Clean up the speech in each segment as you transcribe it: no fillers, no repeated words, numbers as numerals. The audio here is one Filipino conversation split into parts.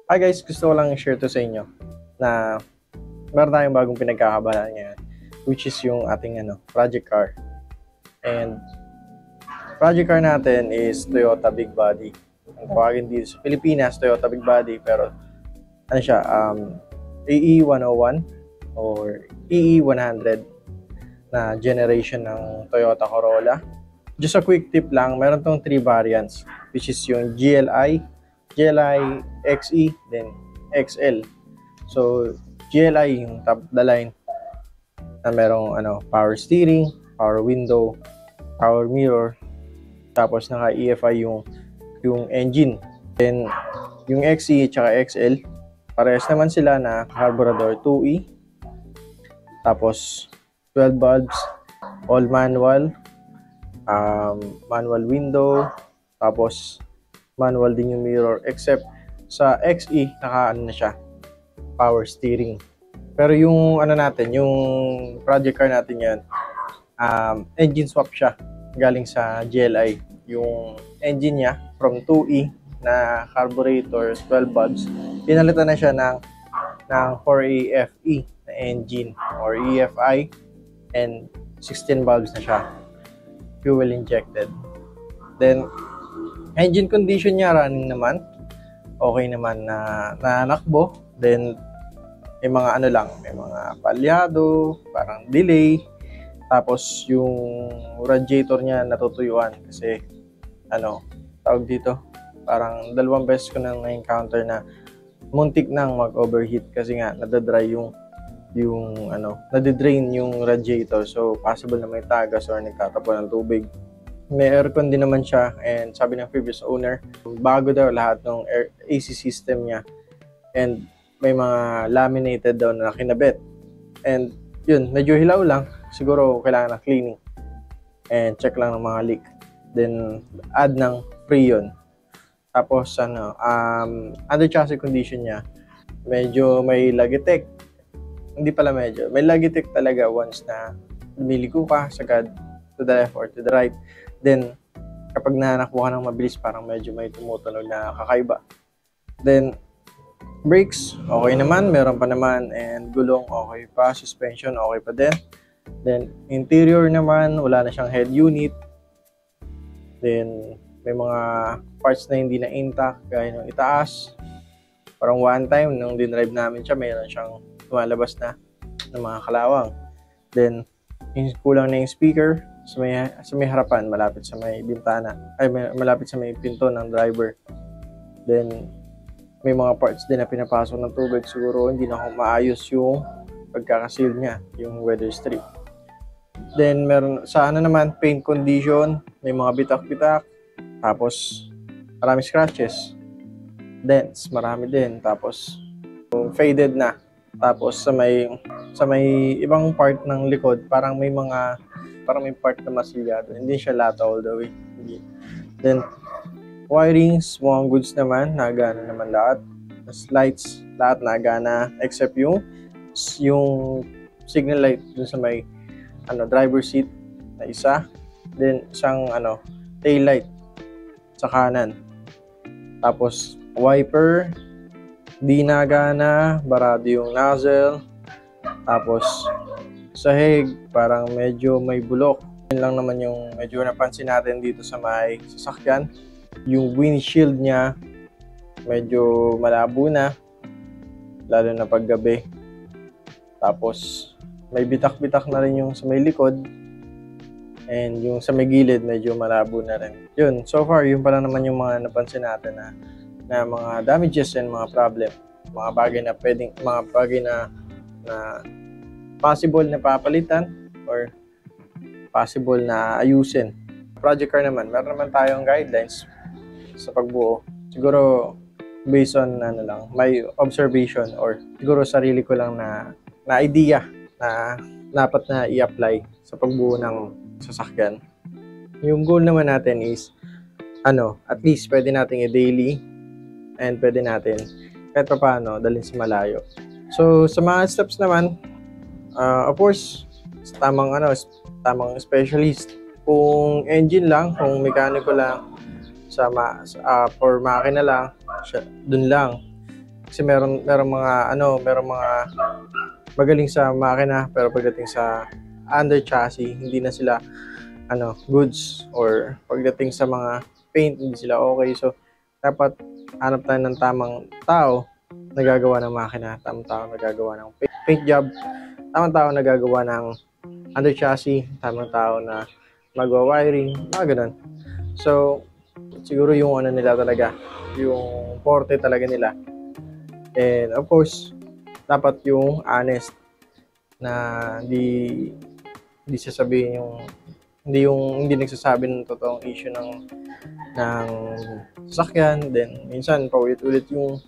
Hi guys, gusto ko lang i-share to sa inyo na meron tayong bagong pinagkakabalan ngayon, which is yung ating project car. And project car natin is Toyota Big Body. Ang tawagin dito sa Pilipinas, Toyota Big Body, pero ano siya, EE101 or EE100 na generation ng Toyota Corolla. Just a quick tip lang, meron tong 3 variants, which is yung GLI, XE, then XL. So, GLI yung top of the line na merong power steering, power window, power mirror, tapos naka EFI yung engine. Then, yung XE at XL, parehas naman sila na carburetor 2E. Tapos, 12 bulbs, all manual, manual window, tapos manual din yung mirror, except sa XE naka na siya, power steering. Pero yung natin, yung project car natin yan, engine swap siya galing sa GLI. Yung engine niya from 2E na carburetor 12 bulbs, pinalitan na siya ng 4AFE na engine or EFI, and 16 bulbs na siya, fuel injected. Then engine condition niya, running naman. Okay naman na nakbo. Then, may mga may mga palyado, parang delay. Tapos, yung radiator niya natutuyuan kasi, tawag dito, parang 2 beses ko nang na-encounter na muntik nang mag-overheat kasi nga, nadadry nadidrain yung radiator. So, possible na may tagas or nagtatapon ng tubig. May aircon din naman siya, and sabi ng previous owner, bago daw lahat ng AC system niya, and may mga laminated daw na kinabit. And yun, medyo hilaw lang, siguro kailangan ng cleaning and check lang ng mga leak. Then add ng Freon. Tapos under chassis condition niya, medyo may lagitik. Hindi pala medyo, may lagitik talaga once na lumiliko ka sagad to the left or to the right. Then, kapag nanakbo ka ng mabilis, parang medyo may tumutunog na kakaiba. Then, brakes, okay naman, meron pa naman, and gulong, okay pa, suspension, okay pa din. Then, interior naman, wala na siyang head unit. Then, may mga parts na hindi na intact, gaya ng itaas. Parang one time, nung dinrive namin siya, mayroon siyang lumalabas na ng mga kalawang. Then, kulang na yung speaker sa may harapan, malapit sa may bintana, malapit sa may pinto ng driver. Then may mga parts din na pinapasok ng tubig, siguro hindi na maayos yung pagkakaseal niya, yung weather strip. Then meron sa naman, paint condition, may mga bitak-bitak, tapos marami scratches, dents, marami din, tapos faded na. Tapos sa may ibang part ng likod, parang may part na masilyado. Hindi siya lahat all the way. Then, wirings, mukhang goods naman. Nagana naman lahat. Lights, lahat nagana. Except yung signal light dun sa may driver seat na isa. Then, isang tail light sa kanan. Tapos, wiper, di nagana. Barado yung nozzle. Tapos, sahig, parang medyo may bulok. Yun lang naman yung medyo napansin natin dito sa may sasakyan. Yung windshield niya, medyo malabo na, lalo na paggabi. Tapos, may bitak-bitak na rin yung sa may likod. And yung sa may gilid, medyo malabo na rin. Yun, so far, yun pala naman yung mga napansin natin na mga damages and mga problem. Mga bagay na possible na papalitan or possible na ayusin. Project car naman, meron naman tayong guidelines sa pagbuo. Siguro based on my observation or siguro sarili ko lang na idea na dapat na i-apply sa pagbuo ng sasakyan. Yung goal naman natin is at least pwede nating i-daily and pwede natin kahit pa paano dalhin sa malayo. So sa mga steps naman, of course, tamang specialist. Kung engine lang, kung mekaniko lang, for makina lang, dun lang. Kasi meron mga magaling sa makina, pero pagdating sa under chassis, hindi na sila goods, or pagdating sa mga paint, hindi sila okay. So dapat hanap tayo ng tamang tao na gagawa ng makina, tamang tao na gagawa ng paint job, tamang tao na gagawa ng under chassis, tamang tao na magwa-wiring, mga ganun. So siguro yung nila talaga, yung forte talaga nila. And of course, dapat yung honest, na hindi sasabihin hindi nagsasabi ng totoong issue ng sasakyan. Then minsan paulit-ulit yung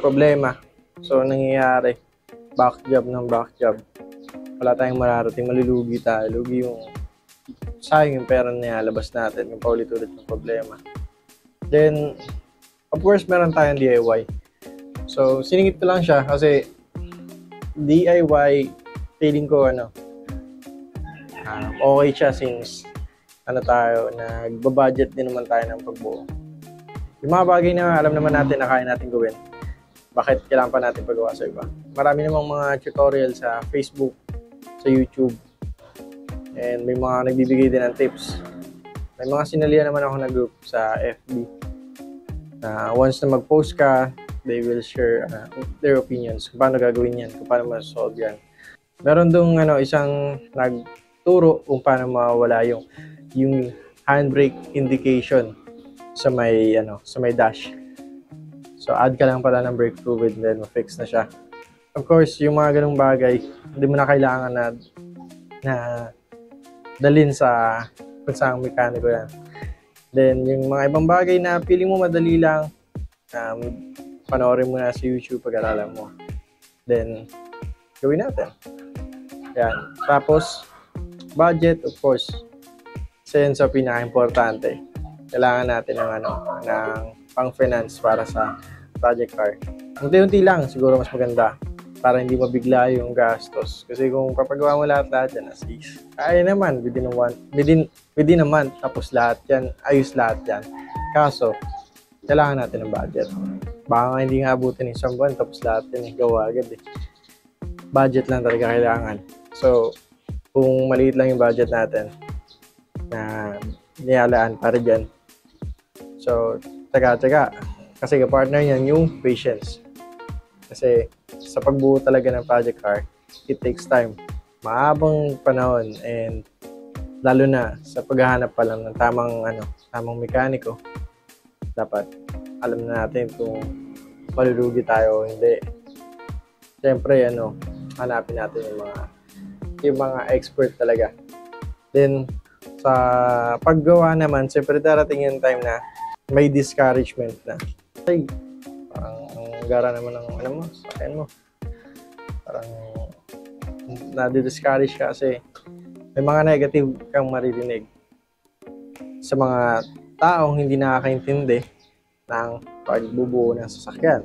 problema. So nangyayari back job. Wala tayong mararating, malulugi tayo. Lugi yung sayang yung pera na nilalabas natin yung paulit-ulit ng problema. Then of course, meron tayong DIY. So siningit ko lang siya kasi DIY, feeling ko okay siya, since nagbabudget din naman tayo ng pagbuo. Yung mga bagay na alam naman natin na kaya natin gawin, bakit kailangan pa natin pagawa sa iba? Marami namang mga tutorial sa Facebook, sa YouTube, and may mga nagbibigay din ng tips. May mga sinalihan naman ako na group sa FB na once na mag-post ka, they will share their opinions kung paano gagawin yan, kung paano ma-solve yan. Meron dong isang nagturo kung paano mawala yung handbrake indication sa may dash. So add ka lang pala ng brake fluid, then ma-fix na siya. Of course, yung mga ganung bagay, hindi mo na kailangan na dalhin sa kung saan mekaniko yan. Then yung mga ibang bagay na feeling mo madali lang, panoorin mo na sa YouTube, pag-aralan mo. Then, gawin natin. Yan. Tapos, budget, of course. Isa yun sa pinaka-importante. Kailangan natin ng pang-finance para sa project car. Unti-unti lang, siguro mas maganda. Para hindi mabigla yung gastos. Kasi kung papagawa mo lahat yan, kaya naman, within a month, tapos ayos lahat yan. Kaso, kailangan natin ng budget. Baka hindi nga abutin ng isang buwan, tapos lahat yan gawa agad Budget lang talaga kailangan. So, kung maliit lang yung budget natin na niyalaan para dyan, so, taga. Kasi partner niyan yung patience. Kasi sa pagbuo talaga ng project car, it takes time. Mahabang panahon, and lalo na sa paghahanap pa lang ng tamang mekaniko, dapat alam na natin kung malulugi tayo o hindi. Siyempre, hanapin natin yung mga expert talaga. Then, sa paggawa naman, siyempre darating yung time na may discouragement na. Ay, parang ang gara naman ng sakyan mo. Parang nadi-discourage ka kasi may mga negative kang maririnig sa mga taong hindi nakakaintindi ng pagbubuo ng sasakyan.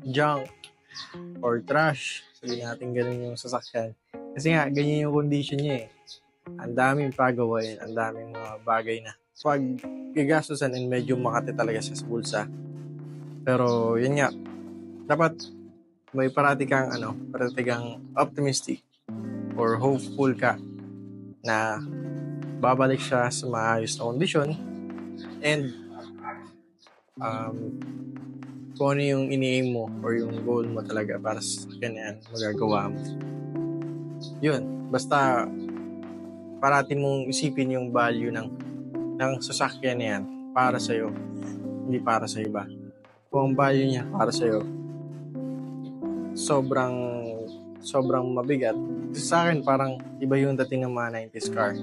Junk or trash, sabihin natin ganun yung sasakyan. Kasi nga, ganyan yung condition niya Ang daming pagawain, ang daming mga bagay na pag gagastusan, and medyo makati talaga siya sa bulsa. Pero yun nga, dapat may parati kang optimistic or hopeful ka na babalik siya sa maayos na kondisyon, and kung ano yung ini-aim mo or yung goal mo talaga para sa ganyan, magagawa mo. Yun, basta parating mong isipin yung value ng sasakyan na yan para sa'yo, hindi para sa iba. Kung ang value niya para sa'yo, sobrang mabigat. Sa akin, parang iba yung dating ng mga 90s car.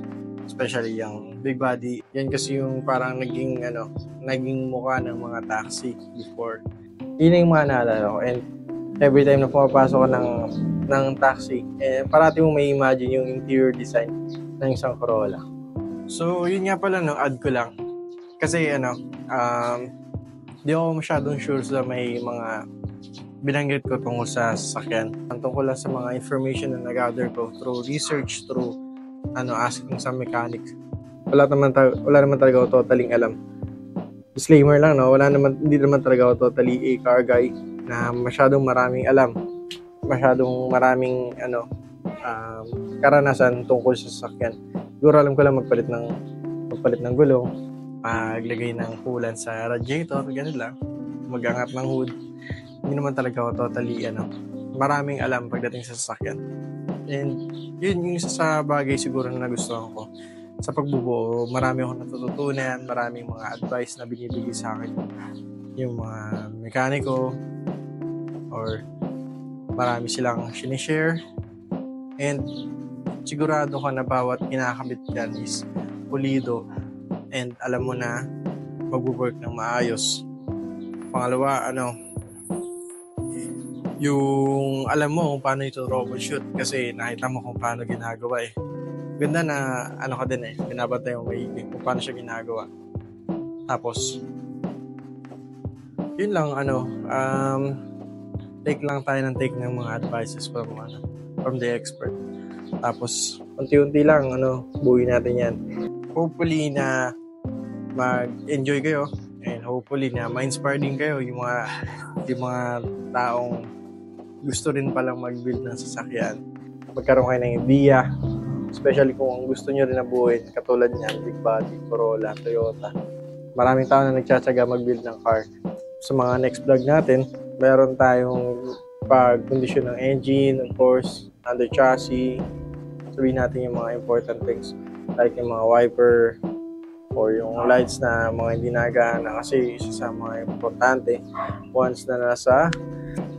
Especially yung big body. Yan kasi yung parang naging mukha ng mga taxi before. Yun yung mga naalala ko. And every time na pumapasok ka ng taxi, parati mo may imagine yung interior design ng isang Corolla. So, yun nga pala, add ko lang. Kasi, di ako masyadong sure sa may mga binanggit ko tungkol sa sasakyan. Tungkol lang sa mga information na nag-gather ko through research, through asking sa mechanic. Wala naman talaga ako totaling alam. disclaimer lang, no? Hindi naman talaga ako totally a car guy na masyadong maraming alam, masyadong maraming karanasan tungkol sa sasakyan. Siguro alam ko lang magpalit ng gulong, maglagay ng coolant sa radiator, ganun lang, magangat ng hood. Hindi naman talaga ako totally maraming alam pagdating sa sasakyan. And yun yung isa sa bagay siguro na nagustuhan ko sa pagbubuo. Marami akong natututunan, maraming mga advice na binibigay sa akin yung mga mekaniko, or marami silang sinishare, and sigurado ko na bawat kinakabit yan is pulido and alam mo na mag-work ng maayos. Pangalawa, yung alam mo kung paano ito troubleshoot kasi nakita mo kung paano ginagawa eh. Ganda na ka din binabantay mo maigi kung paano siya ginagawa. Tapos yun lang take lang tayo ng mga advices from the expert. Tapos unti-unti lang buuin natin yan. Hopefully na mag-enjoy kayo, and hopefully na ma-inspire din kayo yung mga taong gusto rin palang mag-build ng sasakyan. Magkaroon kayo ng idea, especially kung gusto nyo rin na buuin katulad niyan, big body, Corolla, Toyota. Maraming tao na nagtsatsaga mag-build ng car. Sa mga next vlog natin, meron tayong pag-condition ng engine, of course, under chassis. Sabihin natin yung mga important things like yung mga wiper or yung lights na mga hindi nagana, kasi isa sa mga importante once na nasa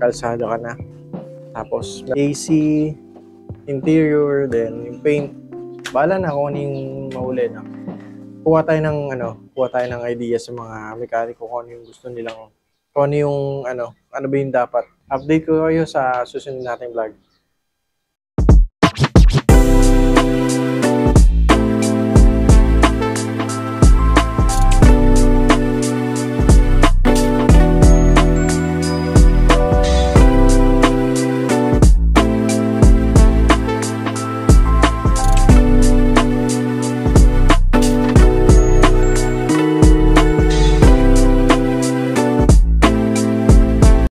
kalsada ka na. Tapos AC, interior, then yung paint, bahala na kung ano yung mahuli na. Kuha tayo ng idea sa mga mekaniko kung ano yung gusto nilang, kung ano yung ano ba yung dapat. Update ko kayo sa susunod nating vlog.